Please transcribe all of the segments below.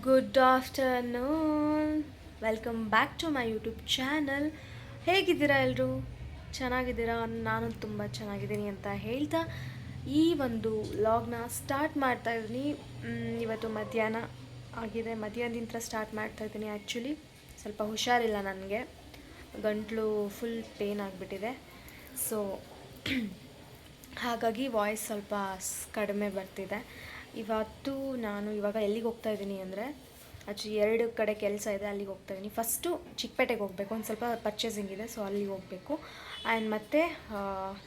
Good afternoon. Welcome back to my YouTube channel. ಹೇಗಿದ್ದೀರಾ ಎಲ್ಲರೂ? ಚೆನ್ನಾಗಿದ್ದೀರಾ? ನಾನು ತುಂಬ ಚೆನ್ನಾಗಿದ್ದೀನಿ ಅಂತ ಹೇಳ್ತಾ ಈ ಒಂದು ವ್ಲಾಗ್ನ ಸ್ಟಾರ್ಟ್ ಮಾಡ್ತಾ ಇದ್ದೀನಿ. ಇವತ್ತು ಮಧ್ಯಾಹ್ನ ಆಗಿದೆ, ಮಧ್ಯಾಹ್ನದಿಂದ ಸ್ಟಾರ್ಟ್ ಮಾಡ್ತಾ ಇದ್ದೀನಿ. ಆ್ಯಕ್ಚುಲಿ ಸ್ವಲ್ಪ ಹುಷಾರಿಲ್ಲ, ನನಗೆ ಗಂಟಲು ಫುಲ್ ಪೇನ್ ಆಗಿಬಿಟ್ಟಿದೆ. ಸೊ ಹಾಗಾಗಿ ವಾಯ್ಸ್ ಸ್ವಲ್ಪ ಕಡಿಮೆ ಬರ್ತಿದೆ. ಇವತ್ತು ನಾನು ಇವಾಗ ಎಲ್ಲಿಗೆ ಹೋಗ್ತಾ ಇದ್ದೀನಿ ಅಂದರೆ, ಆ್ಯಕ್ಚುಲಿ 2 ಕಡೆ ಕೆಲಸ ಇದೆ, ಅಲ್ಲಿಗೆ ಹೋಗ್ತಾ ಇದ್ದೀನಿ. ಫಸ್ಟು ಚಿಕ್ಕಪೇಟೆಗೆ ಹೋಗಬೇಕು, ಒಂದು ಸ್ವಲ್ಪ ಪರ್ಚೇಸಿಂಗ್ ಇದೆ, ಸೊ ಅಲ್ಲಿಗೆ ಹೋಗಬೇಕು. ಆ್ಯಂಡ್ ಮತ್ತು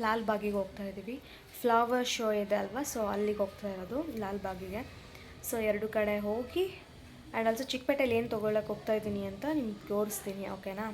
ಲಾಲ್ಬಾಗಿಗೆ ಹೋಗ್ತಾ ಇದ್ದೀವಿ. ಫ್ಲವರ್ ಶೋ ಇದೆ ಅಲ್ವಾ, ಸೊ ಅಲ್ಲಿಗೆ ಹೋಗ್ತಾ ಇರೋದು ಲಾಲ್ಬಾಗಿಗೆ. ಸೊ 2 ಕಡೆ ಹೋಗಿ ಆ್ಯಂಡ್ ಆಲ್ಸೋ ಚಿಕ್ಕಪೇಟೆಯಲ್ಲಿ ಏನು ತೊಗೊಳಕ್ಕೆ ಹೋಗ್ತಾ ಇದ್ದೀನಿ ಅಂತ ನಿಮ್ಗೆ ತೋರಿಸ್ತೀನಿ, ಓಕೆನಾ?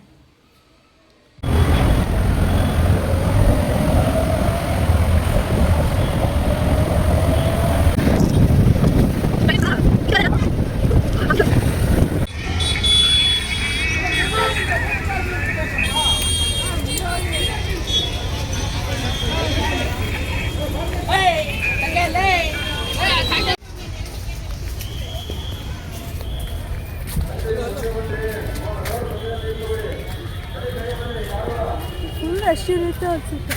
ಅಷ್ಟಿರುತ್ತೆ ಅನ್ಸುತ್ತೆ.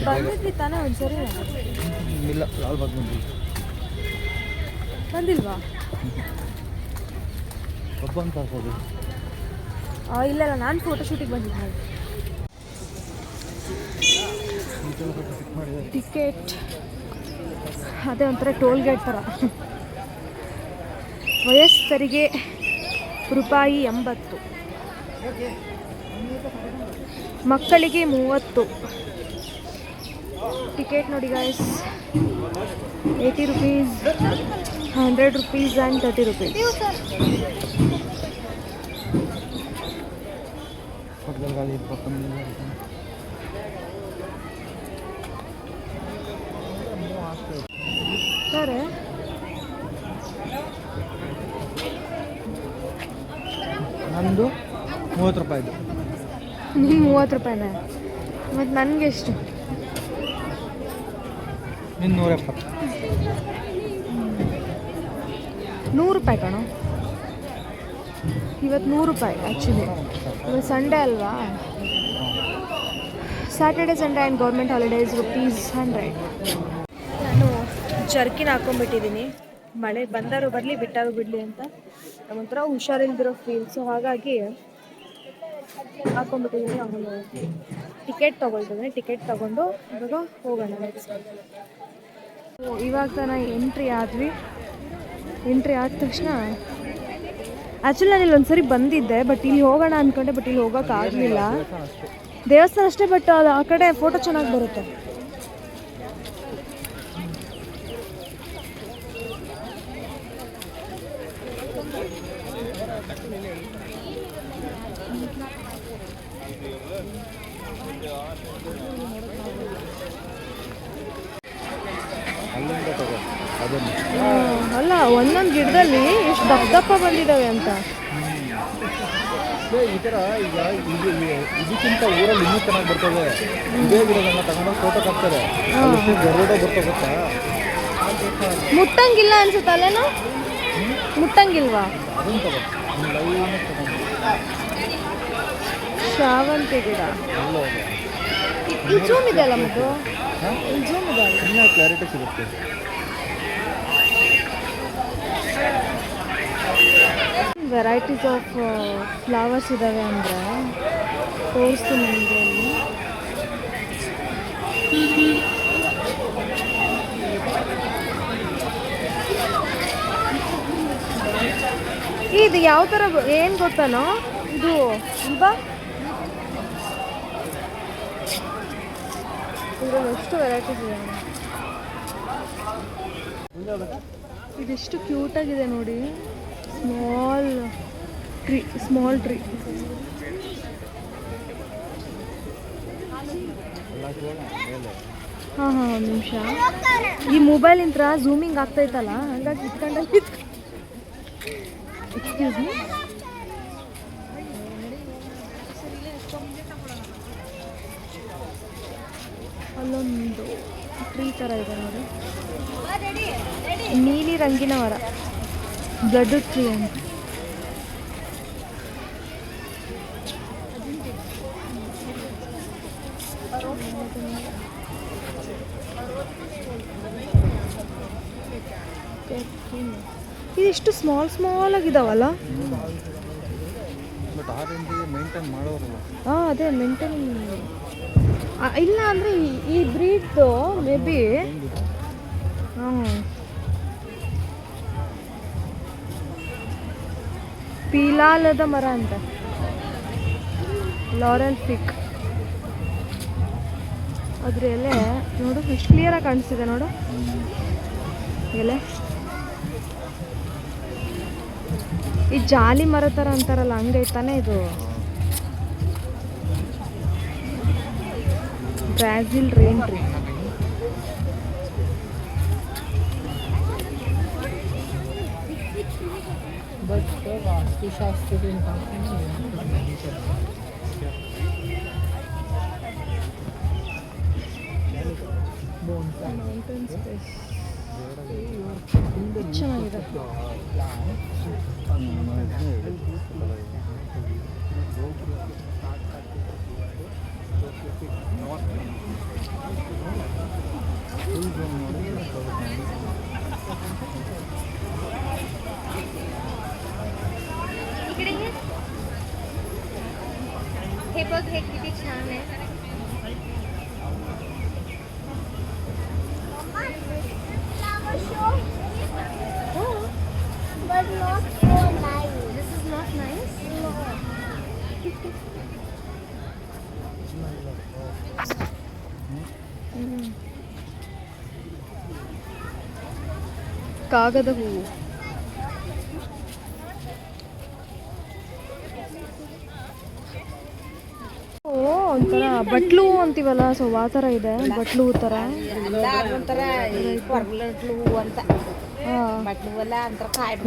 ಬಂದಿದ್ವಿ ತಾನೇ ಒಂದ್ಸರಿ? ಇಲ್ಲ, ಲಾಲ್ಬಾಗ್ ಬಂದಿಲ್ವಾ? ಒಬ್ಬ ಅಂತ ಹಾಕೋದು. ಇಲ್ಲ, ನಾನು ಫೋಟೋಶೂಟಿಗೆ ಬಂದಿದ್ದೆ. ಟಿಕೆಟ್ ಅದೇ ಒಂಥರ ಟೋಲ್ ಗೇಟ್ ಥರ. ವಯಸ್ಕರಿಗೆ ರೂಪಾಯಿ 80, ಮಕ್ಕಳಿಗೆ 30. ಟಿಕೆಟ್ ನೋಡಿ guys, 80 rupees, 100 rupees and 30 rupees. ಸರಿ, ನಂದು 30 ರೂಪಾಯಿದು. ನಿಮ್ಗೆ 30 ರೂಪಾಯಿನ? ಮತ್ತು ನನಗೆ ಎಷ್ಟು? ನಿನ್ನ 170. 100 ರೂಪಾಯಿ ಕಣೋ. ಇವತ್ತು 100 ರೂಪಾಯಿ. ಆ್ಯಕ್ಚುಲಿ ಇವತ್ತು ಸಂಡೇ ಅಲ್ವಾ, Saturday Sunday and government holidays ₹100. ನಾನು ಜರ್ಕಿನ್ ಹಾಕ್ಕೊಂಡ್ಬಿಟ್ಟಿದ್ದೀನಿ, ಮಳೆ ಬಂದರೂ ಬರಲಿ ಬಿಟ್ಟಾರು ಬಿಡಲಿ ಅಂತ. ಒಂಥರ ಹುಷಾರಿಲ್ದಿರೋ ಫೀಲ್, ಸೊ ಹಾಗಾಗಿ ಹಾಕ್ಕೊಂಡ್ಬಿಟ್ಟಿದ್ದೀನಿ. ಆಮೇಲೆ ಟಿಕೆಟ್ ತೊಗೊಳ್ತಿದ್ದೀನಿ, ಟಿಕೆಟ್ ತೊಗೊಂಡು ಇವಾಗ ಹೋಗೋಣ ನೆಕ್ಸ್ಟ್. ಇವಾಗ ತಾನ ಎಂಟ್ರಿ ಆದ ತಕ್ಷಣ ಆ್ಯಕ್ಚುಲಿ ನಾನು ಇಲ್ಲಿ ಒಂದ್ಸರಿ ಬಂದಿದ್ದೆ, ಬಟ್ ಇಲ್ಲಿ ಹೋಗೋಣ ಅಂದ್ಕೊಂಡೆ, ಬಟ್ ಇಲ್ಲಿ ಹೋಗೋಕ್ಕಾಗಲಿಲ್ಲ. ದೇವಸ್ಥಾನ ಅಷ್ಟೇ, ಬಟ್ ಅದು ಆ ಕಡೆ ಫೋಟೋ ಚೆನ್ನಾಗಿ ಬರುತ್ತೆ. ಅಲ್ಲ, ಒಂದೊಂದು ಗಿಡದಲ್ಲಿ ಎಷ್ಟು ದಪ್ಪ ಬಂದಿದ್ದಾವೆ ಅಂತ. ಈ ಥರ ಈಗ ಇದಕ್ಕಿಂತ ಊರಲ್ಲಿ ಇನ್ನೂ ಚೆನ್ನಾಗಿ ಬರ್ತದೆ. ಇದೇ ಗಿಡಗಳನ್ನ ತಗೊಂಡು ಫೋಟೋ ಹಾಕ್ತಾರೆ, ಗರುಡ ಬರ್ತಾ ಗೊತ್ತಾ? ಮುಟ್ಟಂಗಿಲ್ಲ ಅನ್ಸುತ್ತೆ ಅಲ್ಲೇನೋ? ಮುಟ್ಟಂಗಿಲ್ವಾ? ಅದನ್ನು ತಗೋ, ಶಾವಂತಿ ಗಿಡ ಇಲ್ಲಿ ಜೂಮ್ ಇದೆ ಅಲ್ಲ, ಮತ್ತು ಇಲ್ಲಿ ಜೂಮ್ ಇದೆ, ಇನ್ನೂ ಕ್ಲಾರಿಟಿ ಸಿಗುತ್ತೆ. ವೆರೈಟೀಸ್ ಆಫ್ ಫ್ಲವರ್ಸ್ ಇದ್ದಾವೆ ಅಂದರೆ ತೋರಿಸ್ತೀನಿ ನಿಮಗೆ. ಅಲ್ಲಿ ಇದು ಯಾವ ಥರ ಏನು ಗೊತ್ತಾನೋ, ಇದು ಇಲ್ವಾ, ಇದರಲ್ಲಿ ಎಷ್ಟು ವೆರೈಟೀಸ್ ಇದೆ. ಇದೆಷ್ಟು ಕ್ಯೂಟಾಗಿದೆ ನೋಡಿ. Small tree. ಹಾಂ ಒಂದು ನಿಮಿಷ. ಈ ಮೊಬೈಲಿಂದ ಝೂಮಿಂಗ್ ಆಗ್ತೈತಲ್ಲ, ಹಂಗಾಗಿ ಇಟ್ಕೊಂಡಲ್ಲಿ ಎಕ್ಸ್ಕ್ಯೂಸ್ ಮೀ. ಅಲ್ಲೊಂದು ಟ್ರೀ ಥರ ಇದೆ ನೋಡಿ. ನೀಲಿ ರಂಗಿನ ಮರ, ಬ್ಲಡ್ ಟ್ರೀ ಅಂತ. ಇದಿಷ್ಟು ಸ್ಮಾಲ್ ಆಗಿದಾವಲ್ಲ. ಬಟ್ ಆರೆಂಜ್ ಮೇಂಟೈನ್ ಮಾಡೋರಲ್ಲ. ಹಾಂ ಅದೇ ಮೇಂಟೈನ್ ಇಲ್ಲ ಅಂದರೆ ಈ ಬ್ರೀಡ್ದು ಮೇ ಬಿ. ಹಾಂ ಪೀಲಾಲದ ಮರ ಅಂತ, ಲಾರೆಲ್ ಫಿಕ್. ಅದ್ರ ಎಲೆ ನೋಡು ಎಷ್ಟು ಕ್ಲಿಯರಾಗಿ ಕಾಣಿಸ್ತಿದೆ ನೋಡು ಎಲೆ. ಈ ಜಾಲಿ ಮರ ಥರ ಅಂತಾರಲ್ಲ ಹಂಗೈತಾನೆ ಇದು. Brazil rain tree. ಚೆನ್ನಾಗಿದೆ. हे बघ हे किती छान आहे. But not so nice. This is not nice. ಕಾಗದ ಹೂವು. ಒಂಥರ ಬಟ್ಲು ಅಂತೀವಲ್ಲ, ಸೊ ಆ ಥರ ಇದೆ. ಬಟ್ಲು ಹೂ ಥರ.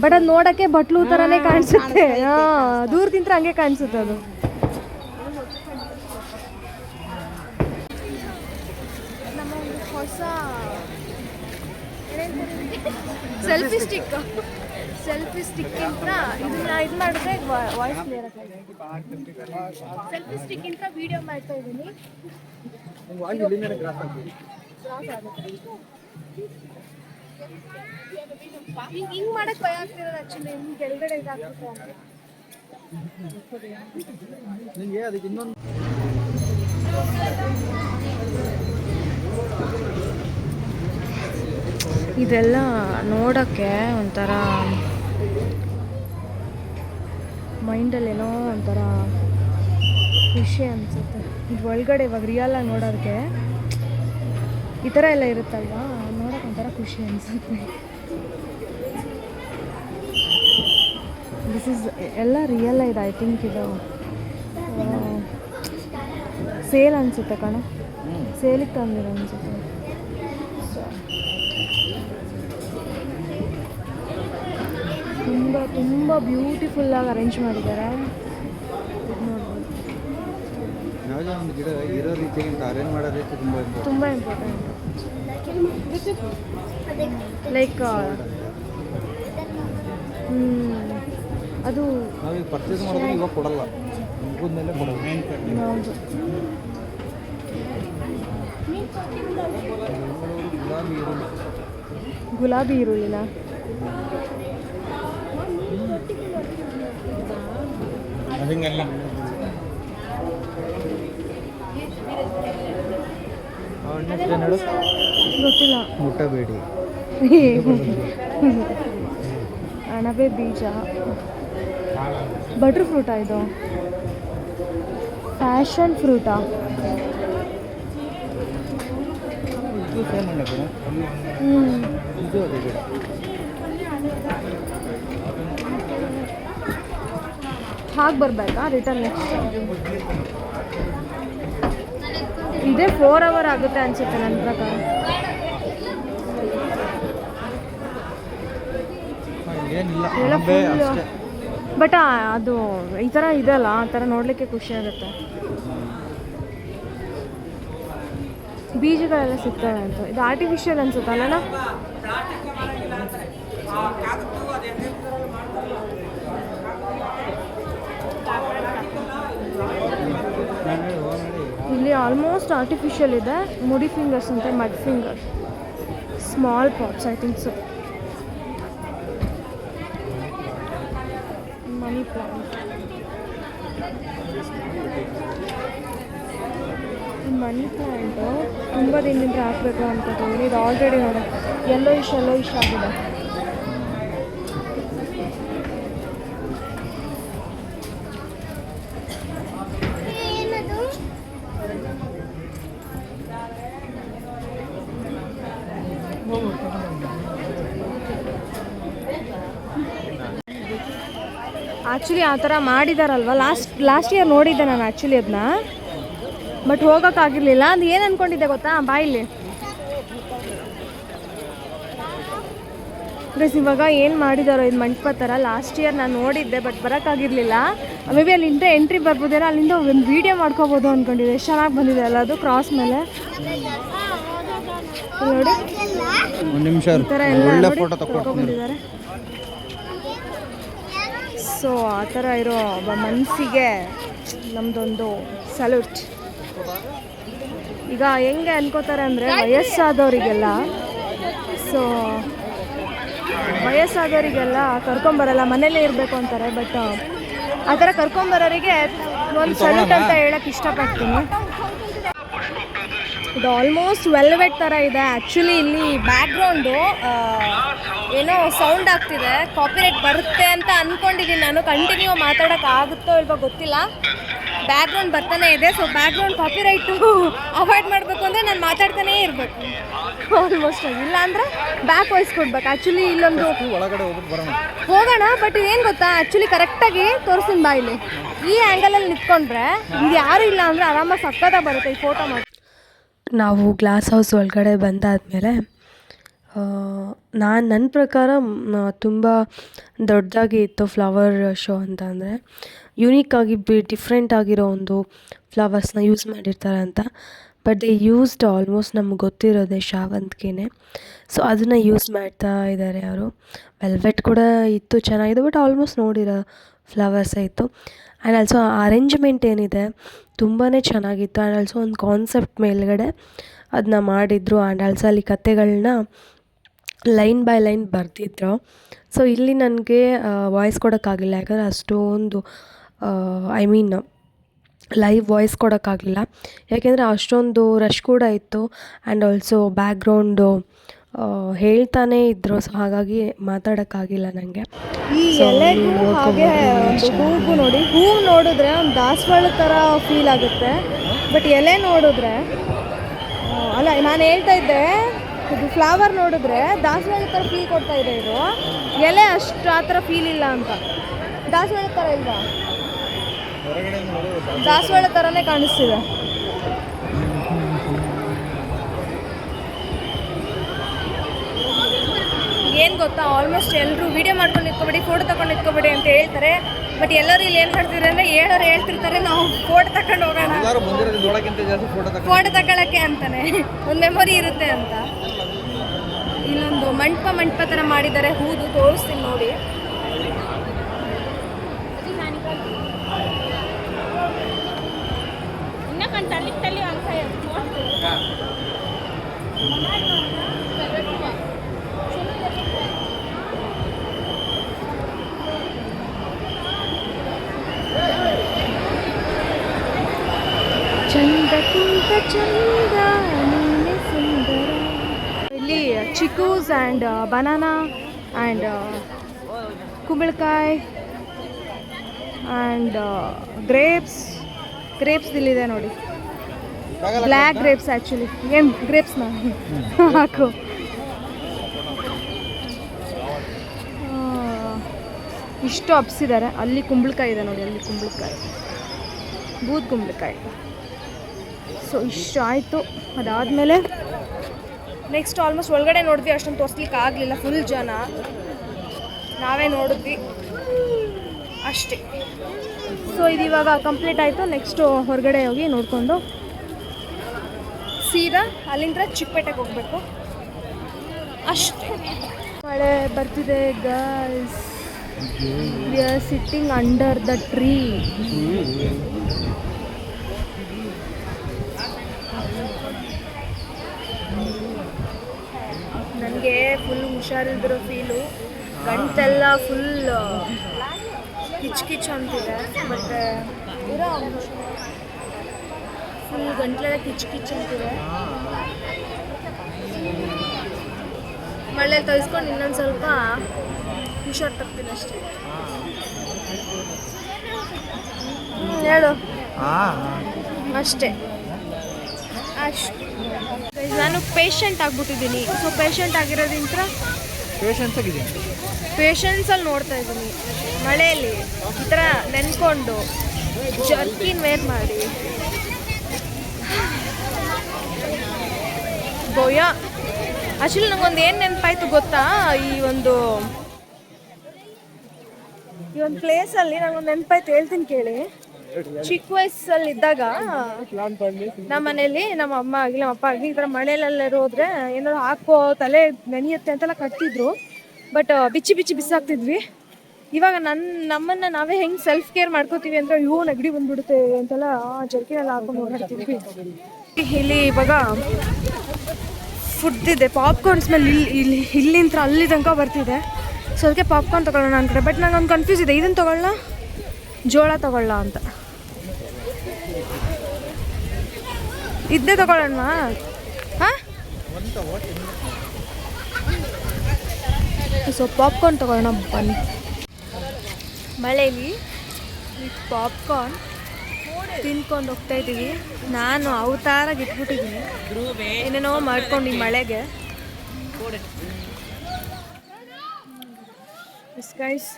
ಬಟ್ ಅದು ನೋಡಕ್ಕೆ ಬಟ್ಲು ಹೂ ಥರನೇ ಕಾಣಿಸುತ್ತೆ. ದೂರದಿಂದ ಹಂಗೆ ಕಾಣಿಸುತ್ತೆ ಅದು. ನಮ್ಮ ಒಂದು ಹೊಸ ಸೆಲ್ಫಿ ಸ್ಟಿಕ್. ಸೆಲ್ಫಿ ಸ್ಟಿಕ್ಕಿಂತ ಇದನ್ನ ಇದು ಮಾಡಿದ್ರೆ ವಾಯ್ಸ್ ಕ್ಲಿಯರ್ ಆಗ್ತದೆ. ಸೆಲ್ಫಿ ಸ್ಟಿಕ್ಕಿಂತ ವಿಡಿಯೋ ಮಾಡ್ತಾ ಇದ್ದೀನಿ. ಹಿಂಗೆ ಮಾಡಕ್ಕೆ ಭಯ ಆಗ್ತಿರೋದು ಆ್ಯಕ್ಚುಲಿ. ಹಿಂಗೆ ಕೆಳಗಡೆ ಇದಾಗ್ತಿತ್ತು ಅಂತ. ನಿಮಗೆ ಅದಕ್ಕೆ ಇನ್ನೊಂದು ಇದೆಲ್ಲ ನೋಡೋಕ್ಕೆ ಒಂಥರ ಮೈಂಡಲ್ಲಿ ಏನೋ ಒಂಥರ ಖುಷಿ ಅನಿಸುತ್ತೆ. ಇದು ಒಳಗಡೆ ಇವಾಗ ರಿಯಲಾಗಿ ನೋಡೋದಕ್ಕೆ ಈ ಥರ ಎಲ್ಲ ಇರುತ್ತಲ್ವಾ, ನೋಡೋಕೆ ಒಂಥರ ಖುಷಿ ಅನಿಸುತ್ತೆ. ದಿಸ್ ಇಸ್ ಎಲ್ಲ ರಿಯಲ್ ಇದೆ. ಐ ಥಿಂಕ್ ಇದು ಸೇಲ್ ಅನಿಸುತ್ತೆ ಕಣ, ಸೇಲಿಗೆ ತಂದಿರೋ ಅನಿಸುತ್ತೆ. ತುಂಬ ತುಂಬ ಬ್ಯೂಟಿಫುಲ್ಲಾಗಿ ಅರೇಂಜ್ ಮಾಡಿದ್ದಾರೆ. ನೋಡ್ಬೋದು, ಯಾವುದೇ ಒಂದು ಗಿಡ ಇರೋ ರೀತಿಗಿಂತ ಅರೇಂಜ್ ಮಾಡೋ ರೀತಿ ತುಂಬ ಇಂಪಾರ್ಟೆಂಟ್. ಲೈಕ್ ಅದು ನಾವೀಗ ಪರ್ಚೇಸ್ ಮಾಡಿದ್ರೆ ಇವಾಗ ಕೊಡಲ್ಲ, ಮುಗಿದ್ಮೇಲೆ ಕೊಡೋದು. ಹೌದು. ಗುಲಾಬಿ ಈರುಳ್ಳಿನ ಅದಂಗಲ್ಲ. ಗೊತ್ತಿಲ್ಲ. ಮುಟ್ಟಬೇಡಿ. ಅಣಬೆ ಬೀಜ. ಬಟರ್ ಫ್ರೂಟಾ ಇದು? ಪ್ಯಾಷನ್ ಫ್ರೂಟಾ? ಇದು ಅದೇ ಗಿಡ. ಹಾಗೆ ಬರಬೇಕಾ ರಿಟರ್ನ್ ನೆಕ್ಸ್ಟ್? ಇದೇ 4 hour ಆಗುತ್ತೆ ಅನಿಸುತ್ತೆ ನನ್ನ ಪ್ರಕಾರ. ಏನಿಲ್ಲ, ಎಲ್ಲ ಫುಲ್. ಬಟ್ ಅದು ಈ ಥರ ಇದೆಲ್ಲ, ಆ ಥರ ನೋಡಲಿಕ್ಕೆ ಖುಷಿ ಆಗುತ್ತೆ. ಬೀಜಗಳೆಲ್ಲ ಸಿಗ್ತವೆ ಅಂತ. ಇದು ಆರ್ಟಿಫಿಷಿಯಲ್ ಅನ್ಸುತ್ತಲ್ಲ. ಆರ್ಟಿಫಿಷಿಯಲ್ ಇದೆ. ಮುಡಿ ಫಿಂಗರ್ಸ್ ಅಂತೆ, mud finger, small pots I think so. Money plant, money plant ತುಂಬ ದಿನದಿಂದ ಹಾಕಬೇಕು ಅನ್ಕೋತೀನಿ. ಇದು ಆಲ್ರೆಡಿ ನೋಡಿ ಎಲ್ಲೋ ಇಶ್ ಆಗಿದೆ. ಏನದು? ಆ್ಯಕ್ಚುಲಿ ಆ ಥರ ಮಾಡಿದಾರಲ್ವ, ಲಾಸ್ಟ್ ಇಯರ್ ನೋಡಿದ್ದೆ ನಾನು ಆ್ಯಕ್ಚುಲಿ ಅದನ್ನ, ಬಟ್ ಹೋಗೋಕ್ಕಾಗಿರಲಿಲ್ಲ. ಅದು ಏನು ಅಂದ್ಕೊಂಡಿದ್ದೆ ಗೊತ್ತಾ, ಬಾಯಿಲಿ ಗೈಸ್ ಇವಾಗ ಏನು ಮಾಡಿದಾರೋ ಇದು ಮಂಟಪ ಥರ. ಲಾಸ್ಟ್ ಇಯರ್ ನಾನು ನೋಡಿದ್ದೆ ಬಟ್ ಬರೋಕ್ಕಾಗಿರಲಿಲ್ಲ. ಮೇ ಬಿ ಅಲ್ಲಿಂದ ಎಂಟ್ರಿ ಬರ್ಬೋದೇನೋ, ಅಲ್ಲಿಂದ ಒಂದು ವೀಡಿಯೋ ಮಾಡ್ಕೋಬೋದು ಅಂದ್ಕೊಂಡಿದ್ದೆ. ಎಷ್ಟು ಚೆನ್ನಾಗಿ ಬಂದಿದೆ ಅಲ್ಲ ಅದು ಕ್ರಾಸ್ ಮೇಲೆ ನೋಡಿ. ಒಂದು ನಿಮಿಷ ಈ ಥರ ಎಲ್ಲ ಒಳ್ಳೆ ನೋಡಿ ಫೋಟೋ ತಗೊಂಡಿದ್ದಾರೆ. ಸೊ ಆ ಥರ ಇರೋ ಒಬ್ಬ ಮನಸ್ಸಿಗೆ ನಮ್ಮದೊಂದು ಸಲ್ಯೂಟ್. ಈಗ ಹೆಂಗೆ ಅನ್ಕೋತಾರೆ ಅಂದರೆ ವಯಸ್ಸಾದವರಿಗೆಲ್ಲ, ಸೊ ವಯಸ್ಸಾದವರಿಗೆಲ್ಲ ಕರ್ಕೊಂಬರಲ್ಲ, ಮನೇಲೇ ಇರಬೇಕು ಅಂತಾರೆ. ಬಟ್ ಆ ಥರ ಕರ್ಕೊಂಬರೋರಿಗೆ ಒಂದು ಸಲ್ಯೂಟ್ ಅಂತ ಹೇಳಕ್ಕೆ ಇಷ್ಟಪಡ್ತೀನಿ. ಇದು ಆಲ್ಮೋಸ್ಟ್ ವೆಲ್ವೆಟ್ ಥರ ಇದೆ. ಆ್ಯಕ್ಚುಲಿ ಇಲ್ಲಿ ಬ್ಯಾಕ್ಗ್ರೌಂಡು ಏನೋ ಸೌಂಡ್ ಆಗ್ತಿದೆ, ಕಾಪಿರೈಟ್ ಬರುತ್ತೆ ಅಂತ ಅಂದ್ಕೊಂಡಿದ್ದೀನಿ ನಾನು. ಕಂಟಿನ್ಯೂ ಮಾತಾಡೋಕೆ ಆಗುತ್ತೋ ಇಲ್ವೋ ಗೊತ್ತಿಲ್ಲ, ಬ್ಯಾಕ್ಗ್ರೌಂಡ್ ಬರ್ತಾನೆ ಇದೆ. ಸೊ ಬ್ಯಾಕ್ಗ್ರೌಂಡ್ ಕಾಪಿರೈಟು ಅವಾಯ್ಡ್ ಮಾಡಬೇಕು ಅಂದರೆ ನಾನು ಮಾತಾಡ್ತಾನೇ ಇರಬೇಕು ಆಲ್ಮೋಸ್ಟ್. ಇಲ್ಲ ಅಂದರೆ ಬ್ಯಾಕ್ ವಾಯ್ಸ್ ಕೊಡ್ಬೇಕು. ಆ್ಯಕ್ಚುಲಿ ಇಲ್ಲೊಂದು ಒಳಗಡೆ ಹೋಗೋಣ, ಬಟ್ ಇದೇನು ಗೊತ್ತಾ, ಆ್ಯಕ್ಚುಲಿ ಕರೆಕ್ಟಾಗಿ ತೋರಿಸ್ತೀನಿ ಬಾಯಿಲಿ. ಈ ಆ್ಯಂಗಲಲ್ಲಿ ನಿಂತ್ಕೊಂಡ್ರೆ ಇದು ಯಾರೂ ಇಲ್ಲ ಅಂದರೆ ಆರಾಮಾಗಿ ಸಕ್ಕತ್ತಾಗಿ ಬರುತ್ತೆ ಈ ಫೋಟೋ ಮಾಡಿ. ನಾವು ಗ್ಲಾಸ್ ಹೌಸ್ ಒಳಗಡೆ ಬಂದಾದಮೇಲೆ ನನ್ನ ಪ್ರಕಾರ ತುಂಬ ದೊಡ್ಡದಾಗಿ ಇತ್ತು ಫ್ಲವರ್ ಶೋ ಅಂತ. ಅಂದರೆ ಯೂನಿಕ್ಕಾಗಿ ಡಿಫ್ರೆಂಟ್ ಆಗಿರೋ ಒಂದು ಫ್ಲವರ್ಸ್ನ ಯೂಸ್ ಮಾಡಿರ್ತಾರೆ ಅಂತ. ಬಟ್ ದೇ ಯೂಸ್ಡ್ ಆಲ್ಮೋಸ್ಟ್ ನಮ್ಗೆ ಗೊತ್ತಿರೋದೆ ಶಾವಂತಿಗೆನೇ. ಸೊ ಅದನ್ನು ಯೂಸ್ ಮಾಡ್ತಾ ಇದ್ದಾರೆ ಅವರು. ವೆಲ್ವೆಟ್ ಕೂಡ ಇತ್ತು, ಚೆನ್ನಾಗಿದೆ, ಬಟ್ ಆಲ್ಮೋಸ್ಟ್ ನೋಡಿರೋ ಫ್ಲವರ್ಸೇ ಇತ್ತು. ಆ್ಯಂಡ್ ಆಲ್ಸೋ ಅರೇಂಜ್ಮೆಂಟ್ ಏನಿದೆ ತುಂಬಾ ಚೆನ್ನಾಗಿತ್ತು. ಆ್ಯಂಡ್ ಆಲ್ಸೋ ಒಂದು ಕಾನ್ಸೆಪ್ಟ್ ಮೇಲ್ಗಡೆ ಅದನ್ನ ಮಾಡಿದರು. ಆ್ಯಂಡ್ ಆಲ್ಸೋ ಅಲ್ಲಿ ಕತೆಗಳನ್ನ ಲೈನ್ ಬೈ ಲೈನ್ ಬರೆದಿದ್ರು. ಸೊ ಇಲ್ಲಿ ನನಗೆ ವಾಯ್ಸ್ ಕೊಡೋಕ್ಕಾಗಿಲ್ಲ, ಯಾಕಂದರೆ ಅಷ್ಟೊಂದು ಲೈವ್ ವಾಯ್ಸ್ ಕೊಡೋಕ್ಕಾಗಲಿಲ್ಲ, ಯಾಕೆಂದರೆ ಅಷ್ಟೊಂದು ರಶ್ ಕೂಡ ಇತ್ತು. ಆ್ಯಂಡ್ ಆಲ್ಸೋ ಬ್ಯಾಕ್ಗ್ರೌಂಡು ಹೇಳ್ತಾನೇ ಇದ್ದರು. ಸೊ ಹಾಗಾಗಿ ಮಾತಾಡೋಕ್ಕಾಗಿಲ್ಲ ನನಗೆ. ಈ ಎಲೆಗೂ ಹಾಗೆ ಒಂದು ಹೂವು ನೋಡಿ, ಹೂವು ನೋಡಿದ್ರೆ ಒಂದು ದಾಸವಾಳ ಥರ ಫೀಲ್ ಆಗುತ್ತೆ. ಬಟ್ ಎಲೆ ನೋಡಿದ್ರೆ ಅಲ್ಲ, ನಾನು ಹೇಳ್ತಾ ಇದ್ದೆ ಇದು ಫ್ಲವರ್ ನೋಡಿದ್ರೆ ದಾಸವಾಳ ಥರ ಫೀಲ್ ಕೊಡ್ತಾ ಇದೆ. ಇದು ಎಲೆ ಅಷ್ಟು ಆ ಥರ ಫೀಲ್ ಇಲ್ಲ ಅಂತ. ದಾಸವಾಳ ಥರ ಇಲ್ವಾ? ದಾಸವಾಳ ಥರನೇ ಕಾಣಿಸ್ತಿದೆ. ಏನು ಗೊತ್ತಾ, ಆಲ್ಮೋಸ್ಟ್ ಎಲ್ಲರೂ ವೀಡಿಯೋ ಮಾಡ್ಕೊಂಡು ನಿಂತ್ಕೊಬೇಡಿ, ಫೋಟೋ ತಗೊಂಡು ನಿಂತ್ಕೊಬೇಡಿ ಅಂತ ಹೇಳ್ತಾರೆ. ಬಟ್ ಎಲ್ಲರೂ ಇಲ್ಲಿ ಏನು ಮಾಡ್ತಿದ್ದಾರೆ ಅಂದರೆ ಹೇಳೋರು ಹೇಳ್ತಿರ್ತಾರೆ, ನಾವು ಫೋಟೋ ತಗೊಂಡು ಹೋಗೋಣ, ಫೋಟೋ ತಗೊಳ್ಳೋಕ್ಕೆ ಅಂತಾನೆ, ಒಂದು ಮೆಮೊರಿ ಇರುತ್ತೆ ಅಂತ. ಇಲ್ಲೊಂದು ಮಂಟಪ ಥರ ಮಾಡಿದ್ದಾರೆ, ಹೂದು ತೋರಿಸ್ತೀನಿ ನೋಡಿ. ಚಂದಕ್ಕಿಂತ ಚಂದ ನೀನೆ ಸುಂದರ. ಇಲ್ಲಿ ಚಿಕ್ಕೂಸ್ ಆ್ಯಂಡ್ ಬನಾನಾ ಆ್ಯಂಡ್ ಕುಂಬಳಕಾಯಿ ಆ್ಯಂಡ್ ಗ್ರೇಪ್ಸ್ ಇಲ್ಲಿದೆ ನೋಡಿ. ಬ್ಲ್ಯಾಕ್ ಗ್ರೇಪ್ಸ್ ಆ್ಯಕ್ಚುಲಿ, ಏನು ಗ್ರೇಪ್ಸ್ನ ಹಾಕು. ಇಷ್ಟು ಹಬ್ಸಿದ್ದಾರೆ. ಅಲ್ಲಿ ಕುಂಬಳಕಾಯಿ ಇದೆ ನೋಡಿ, ಅಲ್ಲಿ ಕುಂಬಳಕಾಯಿ, ಬೂದ್ ಕುಂಬಳಕಾಯಿ. ಸೊ ಇಷ್ಟು ಆಯಿತು. ಅದಾದಮೇಲೆ ನೆಕ್ಸ್ಟ್ ಆಲ್ಮೋಸ್ಟ್ ಒಳಗಡೆ ನೋಡಿದ್ವಿ, ಅಷ್ಟೊಂದು ತೋರಿಸ್ಲಿಕ್ಕೆ ಆಗಲಿಲ್ಲ, ಫುಲ್ ಜನ, ನಾವೇ ನೋಡಿದ್ವಿ ಅಷ್ಟೇ. ಸೊ ಇದು ಇವಾಗ ಕಂಪ್ಲೀಟ್ ಆಯಿತು. ನೆಕ್ಸ್ಟು ಹೊರಗಡೆ ಹೋಗಿ ನೋಡಿಕೊಂಡು ಸೀದಾ ಅಲ್ಲಿಂದ ಚಿಕ್ಕಪೇಟೆಗೆ ಹೋಗಬೇಕು ಅಷ್ಟೇ. ಮಳೆ ಬರ್ತಿದೆ guys. We are sitting under the tree. Full ಹುಷಾರಿಲ್ದಿರೋ ಫೀಲು. ಗಂಟೆಲ್ಲ ಫುಲ್ ಕಿಚ್ ಅಂತಿದೆ. ಮತ್ತು ಫುಲ್ ಗಂಟಲೆಲ್ಲ ಕಿಚ್ ಅಂತಿದೆ. ಮಳೆ ತರಿಸ್ಕೊಂಡು ಇನ್ನೊಂದು ಸ್ವಲ್ಪ ಹುಷಾರು ತಗ್ತೀನಿ ಅಷ್ಟೇ. ಹೇಳು ಅಷ್ಟೇ. ನಾನು ಪೇಷಂಟ್ ಆಗ್ಬಿಟ್ಟಿದ್ದೀನಿ. ಸೊ ಪೇಷಂಟ್ ಆಗಿರೋದ್ರಿಂದ ಪೇಷನ್ಸಲ್ಲಿ ನೋಡ್ತಾ ಇದ್ದೀನಿ. ಮಳೆಯಲ್ಲಿ ಈ ಥರ ನೆನ್ಕೊಂಡು ಜರ್ಕಿನ್ ವೇರ್ ಮಾಡಿ ಗೋಯ. ಆ್ಯಕ್ಚುಲಿ ನಂಗೊಂದು ಏನು ನೆನಪಾಯ್ತು ಗೊತ್ತಾ, ಈ ಒಂದು ಪ್ಲೇಸಲ್ಲಿ ನಂಗೊಂದು ನೆನಪಾಯ್ತು, ಹೇಳ್ತೀನಿ ಕೇಳಿ. ಚಿಕ್ಕ ವಯಸ್ಸಲ್ಲಿ ಇದ್ದಾಗ ನಮ್ಮ ಮನೇಲಿ ನಮ್ಮ ಅಮ್ಮ ಆಗಲಿ ನಮ್ಮ ಅಪ್ಪ ಆಗಲಿ ಈ ಥರ ಮಳೆಯಲ್ಲೆಲ್ಲ ಹೋದ್ರೆ ಏನಾದ್ರು ಹಾಕೋ ತಲೆ ನೆನೆಯುತ್ತೆ ಅಂತೆಲ್ಲ ಕಟ್ತಿದ್ರು. ಬಟ್ ಬಿಚ್ಚಿ ಬಿಸಾಕ್ತಿದ್ವಿ. ಇವಾಗ ನಮ್ಮನ್ನು ನಾವೇ ಹೆಂಗೆ ಸೆಲ್ಫ್ ಕೇರ್ ಮಾಡ್ಕೋತೀವಿ ಅಂದರೆ ನೆಗಡಿ ಬಂದ್ಬಿಡುತ್ತೆ ಅಂತೆಲ್ಲ ಜರ್ಕಿನೆಲ್ಲ ಹಾಕೊಂಡು ಓಡಾಡ್ತಿದ್ವಿ. ಇಲ್ಲಿ ಇವಾಗ ಫುಡ್ ಇದೆ, ಪಾಪ್ಕಾರ್ನ್ ಸ್ಮೆಲ್ ಇಲ್ಲಿಂದ ಅಲ್ಲಿ ತನಕ ಬರ್ತಿದೆ. ಸೊ ಅದಕ್ಕೆ ಪಾಪ್ಕಾರ್ನ್ ತೊಗೊಳ್ಳೋಣ ನನ್ನ ಕಡೆ. ಬಟ್ ನಂಗೆ ಒಂದು ಕನ್ಫ್ಯೂಸ್ ಇದೆ, ಇದನ್ನು ತೊಗೊಳ್ಳ ಜೋಳ ತೊಗೊಳ್ಳ ಅಂತ. ಇದನ್ನೇ ತೊಗೊಳ್ಳೋಣ. ಹಾಂ, ಸೊ ಪಾಪ್ಕಾರ್ನ್ ತೊಗೊಳ್ಳೋಣ ಬನ್ನಿ. ಮಳೇಲಿ ಪಾಪ್ಕಾರ್ನ್ ತಿನ್ಕೊಂಡು ಹೋಗ್ತಾ ಇದ್ದೀವಿ. ನಾನು ಅವತಾರಾಗಿ ಇಟ್ಬಿಟ್ಟಿದ್ದೀನಿ, ಏನೇನೋ ಮಾಡ್ಕೊಂಡು ಈ ಮಳೆಗೆ. ಗೈಸ್,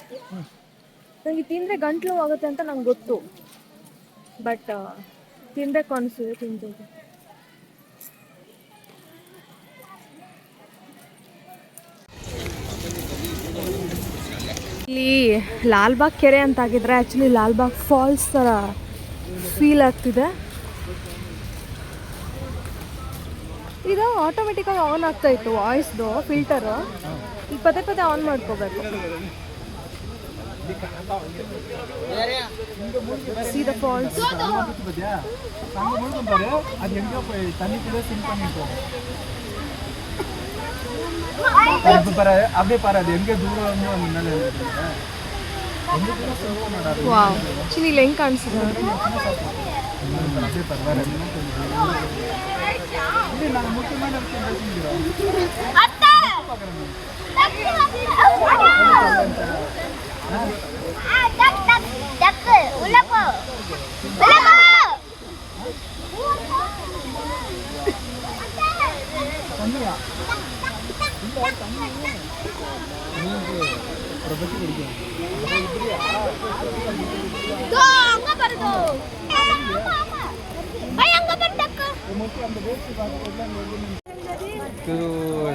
ನನಗೆ ತಿಂದರೆ ಗಂಟ್ಲು ಆಗುತ್ತೆ ಅಂತ ನಂಗೆ ಗೊತ್ತು. ಬಟ್ ತಿನ್ಬೇಕು ಅನಿಸಿದೆ, ತಿಂತಿದ್ದೆ. ಇಲ್ಲಿ ಲಾಲ್ಬಾಗ್ ಕೆರೆ ಅಂತ ಆಗಿದ್ರೆ ಆ್ಯಕ್ಚುಲಿ ಲಾಲ್ಬಾಗ್ ಫಾಲ್ಸ್ ಥರ ಫೀಲ್ ಆಗ್ತಿದೆ. ಇದು ಆಟೋಮೆಟಿಕ್ಕಾಗಿ ಆನ್ ಆಗ್ತಾ ಇತ್ತು ವಾಯ್ಸ್ದು ಫಿಲ್ಟರು. ಈಗ ಪದೇ ಆನ್ ಮಾಡ್ಕೋಬೇಕು. ಸೀದಾ ಫಾಲ್ಸ್. ವಾವ್, ಆಕ್ಚುಲಿ ಇಲ್ಲಿ ಹೆಂಗೆ ಕಾಣಿಸಿದೆ.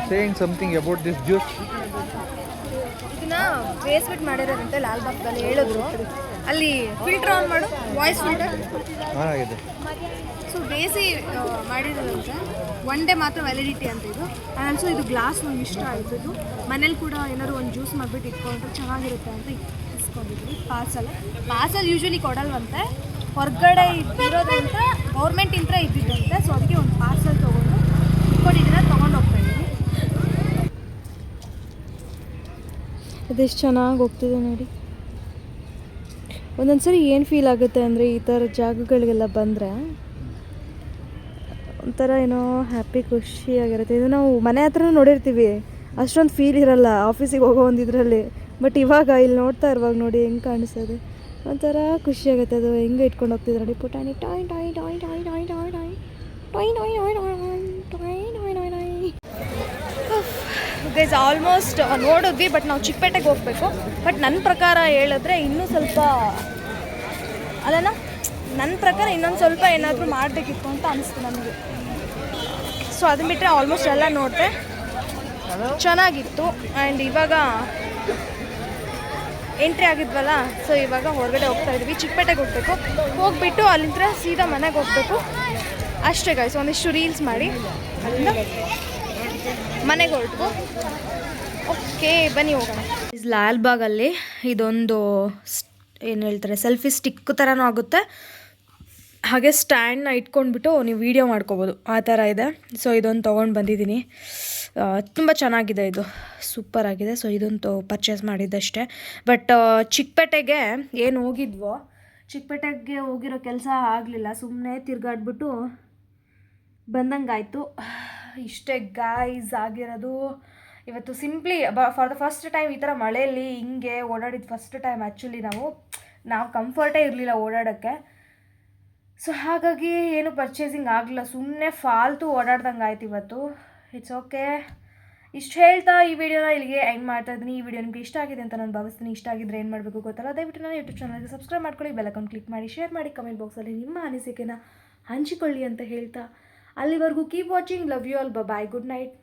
Saying something about this juice. ಇದನ್ನ ಬೇಸ್ಬಿಟ್ಟು ಮಾಡಿರೋದಂತೆ ಲಾಲ್ಬಾಗ್ದಲ್ಲಿ ಹೇಳಿದ್ರು. ಅಲ್ಲಿ ಫಿಲ್ಟರ್ ಆನ್ ಮಾಡು, ವಾಯ್ಸ್ ಫಿಲ್ಟರ್ ಆಗಿದೆ. ಸೊ ಬೇಸಿ ಮಾಡಿರೋದಂತೆ. ಒನ್ ಡೇ ಮಾತ್ರ ವ್ಯಾಲಿಡಿಟಿ ಅಂತ ಇದು. ಆಲ್ಸೋ ಇದು ಗ್ಲಾಸ್ ನಂಗೆ ಇಷ್ಟ ಆಯಿತು. ಇದು ಮನೇಲಿ ಕೂಡ ಏನಾದ್ರು ಒಂದು ಜ್ಯೂಸ್ ಮಾಡಿಬಿಟ್ಟು ಇಟ್ಕೊಂಡ್ರೆ ಚೆನ್ನಾಗಿರುತ್ತೆ ಅಂತ ಇಸ್ಕೊಂಡಿದ್ವಿ. ಪಾರ್ಸಲ್ ಯೂಶ್ವಲಿ ಕೊಡಲ್ವಂತೆ, ಹೊರಗಡೆ ಇರೋದಂತ ಗೌರ್ಮೆಂಟ್ ಇಂತ್ರ ಇದ್ದಿದ್ದಂತೆ. ಸೊ ಅದಕ್ಕೆ ಒಂದು ಪಾರ್ಸಲ್ ತೊಗೊಂಡು ಇಟ್ಕೊಂಡಿದ್ದೀರ, ತೊಗೊಂಡು ಹೋಗ್ತಾ ಇದ್ದೀನಿ. ಅದೆಷ್ಟು ಚೆನ್ನಾಗಿ ಹೋಗ್ತಿದೆ ನೋಡಿ. ಒಂದೊಂದು ಸರಿ ಏನು ಫೀಲ್ ಆಗುತ್ತೆ ಅಂದರೆ ಈ ಥರ ಜಾಗಗಳಿಗೆಲ್ಲ ಬಂದರೆ ಒಂಥರ ಏನೋ ಹ್ಯಾಪಿ ಖುಷಿಯಾಗಿರುತ್ತೆ. ಇದು ನಾವು ಮನೆ ಹತ್ರನೂ ನೋಡಿರ್ತೀವಿ, ಅಷ್ಟೊಂದು ಫೀಲ್ ಇರಲ್ಲ ಆಫೀಸಿಗೆ ಹೋಗೋ ಒಂದು ಇದರಲ್ಲಿ. ಬಟ್ ಇವಾಗ ಇಲ್ಲಿ ನೋಡ್ತಾ ಇರುವಾಗ ನೋಡಿ ಹೆಂಗೆ ಕಾಣಿಸ್ತದೆ, ಒಂಥರ ಖುಷಿಯಾಗುತ್ತೆ. ಅದು ಹೆಂಗೆ ಇಟ್ಕೊಂಡು ಹೋಗ್ತಿದ್ರು ನೋಡಿ, ಪುಟಾಣಿ toy toy toy toy toy toy toy toy toy toy toy toy toy toy. Guys almost ನೋಡಿದ್ವಿ, ಬಟ್ ನಾವು ಚಿಕ್ಕಪೇಟೆಗೆ ಹೋಗಬೇಕು. ಬಟ್ ನನ್ನ ಪ್ರಕಾರ ಹೇಳಿದ್ರೆ ಇನ್ನೂ ಸ್ವಲ್ಪ ಅಲ್ಲನ, ನನ್ನ ಪ್ರಕಾರ ಇನ್ನೊಂದು ಸ್ವಲ್ಪ ಏನಾದರೂ ಮಾಡಬೇಕಿತ್ತು ಅಂತ ಅನಿಸ್ತು ನನಗೆ. ಸೊ ಅದನ್ನ ಬಿಟ್ಟರೆ ಆಲ್ಮೋಸ್ಟ್ ಎಲ್ಲ ನೋಡಿದೆ, ಚೆನ್ನಾಗಿತ್ತು. ಆ್ಯಂಡ್ ಇವಾಗ ಎಂಟ್ರಿ ಆಗಿದ್ವಲ್ಲ, ಸೊ ಇವಾಗ ಹೊರಗಡೆ ಹೋಗ್ತಾ ಇದ್ವಿ, ಚಿಕ್ಕಪೇಟೆಗೆ ಹೋಗಬೇಕು. ಹೋಗ್ಬಿಟ್ಟು ಅಲ್ಲಿಂದ ಸೀದಾ ಮನೆಗೆ ಹೋಗಬೇಕು ಅಷ್ಟೇ ಗೈಸ್. ಒಂದಿಷ್ಟು ರೀಲ್ಸ್ ಮಾಡಿ ಅಲ್ಲಿಂದ ಮನೆಗೆ ಹೊರಟು. ಓಕೆ ಬನ್ನಿ ಹೋಗೋಣ. ಲಾಲ್ಬಾಗಲ್ಲಿ ಇದೊಂದು ಏನು ಹೇಳ್ತಾರೆ, ಸೆಲ್ಫಿ ಸ್ಟಿಕ್ ಥರನೂ ಆಗುತ್ತೆ, ಹಾಗೆ ಸ್ಟ್ಯಾಂಡ್ನ ಇಟ್ಕೊಂಡ್ಬಿಟ್ಟು ನೀವು ವೀಡಿಯೋ ಮಾಡ್ಕೋಬೋದು, ಆ ಥರ ಇದೆ. ಸೊ ಇದೊಂದು ತೊಗೊಂಡು ಬಂದಿದ್ದೀನಿ. ತುಂಬ ಚೆನ್ನಾಗಿದೆ, ಇದು ಸೂಪರ್ ಆಗಿದೆ. ಸೊ ಇದಂತೂ ಪರ್ಚೇಸ್ ಮಾಡಿದ್ದಷ್ಟೇ. ಬಟ್ ಚಿಕ್ಕಪೇಟೆಗೆ ಏನು ಹೋಗಿದ್ವೋ, ಚಿಕ್ಕಪೇಟೆಗೆ ಹೋಗಿರೋ ಕೆಲಸ ಆಗಲಿಲ್ಲ, ಸುಮ್ಮನೆ ತಿರ್ಗಾಡ್ಬಿಟ್ಟು ಬಂದಂಗಾಯಿತು. ಇಷ್ಟೇ ಗಾಯ್ಸ್ ಆಗಿರೋದು ಇವತ್ತು. Simply for the first time ಈ ಥರ ಮಳೆಯಲ್ಲಿ ಹಿಂಗೆ ಓಡಾಡಿದ್ದು ಫಸ್ಟ್ ಟೈಮ್. ಆ್ಯಕ್ಚುಲಿ ನಾವು ಕಂಫರ್ಟೇ ಇರಲಿಲ್ಲ ಓಡಾಡೋಕ್ಕೆ. ಸೊ ಹಾಗಾಗಿ ಏನು ಪರ್ಚೇಸಿಂಗ್ ಆಗಲಿಲ್ಲ, ಸುಮ್ಮನೆ ಫಾಲ್ತು ಓಡಾಡ್ದಂಗೆ ಆಯ್ತು ಇವತ್ತು. It's okay. ಇಷ್ಟು ಹೇಳ್ತಾ ಈ ವಿಡಿಯೋನ ಇಲ್ಲಿಗೆ ಎಂಡ್ ಮಾಡ್ತಾ ಇದ್ದೀನಿ. ಈ ವಿಡಿಯೋ ನಿಮಗೆ ಇಷ್ಟ ಆಗಿದೆ ಅಂತ ನಾನು ಭಾವಿಸ್ತೀನಿ. ಇಷ್ಟ ಆಗಿದ್ರೆ ಏನು ಮಾಡಬೇಕು ಗೊತ್ತಲ್ಲ, ದಯವಿಟ್ಟು ನನ್ನ ಯೂಟ್ಯೂಬ್ ಚಾನಲ್ಗೆ ಸಬ್ಸ್ಕ್ರೈಬ್ ಮಾಡ್ಕೊಳ್ಳಿ, ಬೆಲ್ ಐಕಾನ್ ಕ್ಲಿಕ್ ಮಾಡಿ, ಶೇರ್ ಮಾಡಿ, ಕಮೆಂಟ್ ಬಾಕ್ಸಲ್ಲಿ ನಿಮ್ಮ ಅನಿಸಿಕೆನ ಹಂಚಿಕೊಳ್ಳಿ ಅಂತ ಹೇಳ್ತಾ ಅಲ್ಲಿವರೆಗೂ keep watching. Love you all. Bye. Good night.